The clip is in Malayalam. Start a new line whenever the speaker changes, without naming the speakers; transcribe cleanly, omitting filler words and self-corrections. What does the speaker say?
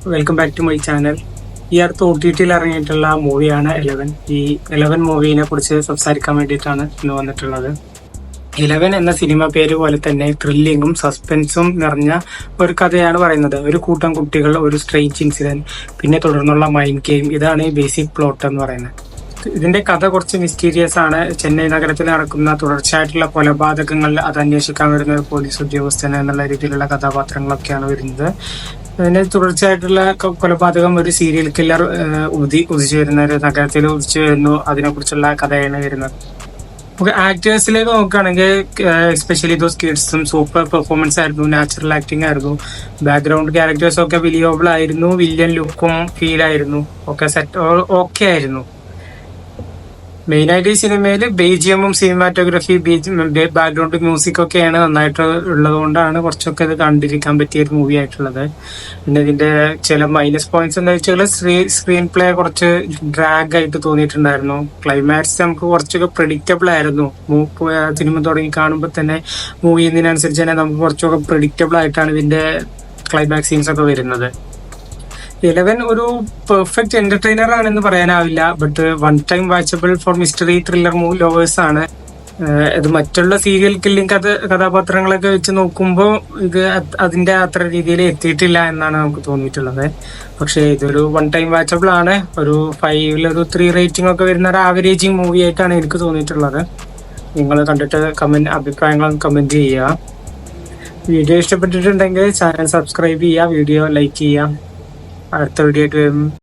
Welcome back to my channel. ഈ അടുത്ത് OTT-ൽ ഇറങ്ങിയിട്ടുള്ള മൂവിയാണ് 11. ഈ 11 മൂവിനെ കുറിച്ച് സംസാരിക്കാൻ വേണ്ടിയിട്ടാണ് ഇന്ന് വന്നിട്ടുള്ളത്. 11 എന്ന സിനിമ പേര് പോലെ തന്നെ ത്രില്ലിങ്ങും സസ്പെൻസും നിറഞ്ഞ ഒരു കഥയാണ് പറയുന്നത്. ഒരു കൂട്ടം കുട്ടികൾ, ഒരു സ്ട്രേഞ്ച് ഇൻസിഡന്റ്, പിന്നെ തുടർന്നുള്ള മൈൻഡ് ഗെയിം. ഇതാണ് ഈ ബേസിക് പ്ലോട്ട് എന്ന് പറയുന്നത്. ഇതിന്റെ കഥ കുറച്ച് മിസ്റ്റീരിയസ് ആണ്. ചെന്നൈ നഗരത്തിൽ നടക്കുന്ന തുടർച്ചയായിട്ടുള്ള കൊലപാതകങ്ങൾ അത് അന്വേഷിക്കാൻ വരുന്ന ഒരു പോലീസ് ഉദ്യോഗസ്ഥൻ എന്നുള്ള രീതിയിലുള്ള കഥാപാത്രങ്ങളൊക്കെയാണ് വരുന്നത്. അതിന്റെ തുടർച്ചയായിട്ടുള്ള കൊലപാതകം, ഒരു സീരിയൽ കില്ലർ ഉദിച്ചു വരുന്ന ഒരു നഗരത്തിൽ ഉദിച്ചു വരുന്നു, അതിനെ കുറിച്ചുള്ള കഥയാണ് വരുന്നത്. നമുക്ക് ആക്ടേഴ്സിലേക്ക് നോക്കുകയാണെങ്കിൽ എസ്പെഷ്യലി ദോസ് കിഡ്സും സൂപ്പർ പെർഫോമൻസ് ആയിരുന്നു, നാച്ചുറൽ ആക്ടിങ് ആയിരുന്നു, ബാക്ക്ഗ്രൗണ്ട് ക്യാരക്ടേഴ്സ് ഒക്കെ ബിലീവബിൾ ആയിരുന്നു, വില്ലൻ ലുക്കും ഫീൽ ആയിരുന്നു, ഒക്കെ സെറ്റ് ഓക്കെ ആയിരുന്നു. മെയിനായിട്ട് ഈ സിനിമയിൽ ബീജിഎമ്മും സിനിമാറ്റോഗ്രഫി, ബാക്ക്ഗ്രൗണ്ട് മ്യൂസിക് ഒക്കെയാണ് നന്നായിട്ട് ഉള്ളത് കൊണ്ടാണ് കുറച്ചൊക്കെ ഇത് കണ്ടിരിക്കാൻ പറ്റിയ ഒരു മൂവി ആയിട്ടുള്ളത്. പിന്നെ ഇതിന്റെ ചില മൈനസ് പോയിന്റ്സ് എന്താ വെച്ചാൽ സ്ക്രീൻ പ്ലേ കുറച്ച് ഡ്രാഗ് ആയിട്ട് തോന്നിയിട്ടുണ്ടായിരുന്നു. ക്ലൈമാക്സ് നമുക്ക് കുറച്ചൊക്കെ പ്രെഡിക്റ്റബിൾ ആയിരുന്നു. സിനിമ തുടങ്ങി കാണുമ്പോൾ തന്നെ മൂവി ചെയ്യുന്നതിനനുസരിച്ച് തന്നെ നമുക്ക് കുറച്ചൊക്കെ പ്രെഡിക്റ്റബിൾ ആയിട്ടാണ് ഇതിന്റെ ക്ലൈമാക്സ് സീൻസ് ഒക്കെ വരുന്നത്. 11 ഒരു പെർഫെക്റ്റ് എന്റർടൈനർ ആണെന്ന് പറയാനാവില്ല, but one time watchable for mystery thriller lovers ആണ്. ഇത് മറ്റുള്ള സീരിയൽ കില്ലിംഗ് കഥാപാത്രങ്ങളൊക്കെ വെച്ച് നോക്കുമ്പോൾ ഇത് അതിന്റെ അത്ര രീതിയിൽ എത്തിയിട്ടില്ല എന്നാണ് നമുക്ക് തോന്നിയിട്ടുള്ളത്. പക്ഷെ ഇതൊരു വൺ ടൈം വാച്ചബിൾ ആണ്. ഒരു 5-ൽ 3 റേറ്റിംഗ് ഒക്കെ വരുന്ന ഒരു ആവറേജിങ് മൂവി ആയിട്ടാണ് എനിക്ക് തോന്നിയിട്ടുള്ളത്. നിങ്ങൾ കണ്ടിട്ട് അഭിപ്രായങ്ങൾ കമന്റ് ചെയ്യുക. വീഡിയോ ഇഷ്ടപ്പെട്ടിട്ടുണ്ടെങ്കിൽ ചാനൽ സബ്സ്ക്രൈബ് ചെയ്യുക, വീഡിയോ ലൈക്ക് ചെയ്യുക. അടുത്ത വീഡിയോ ആയിട്ട്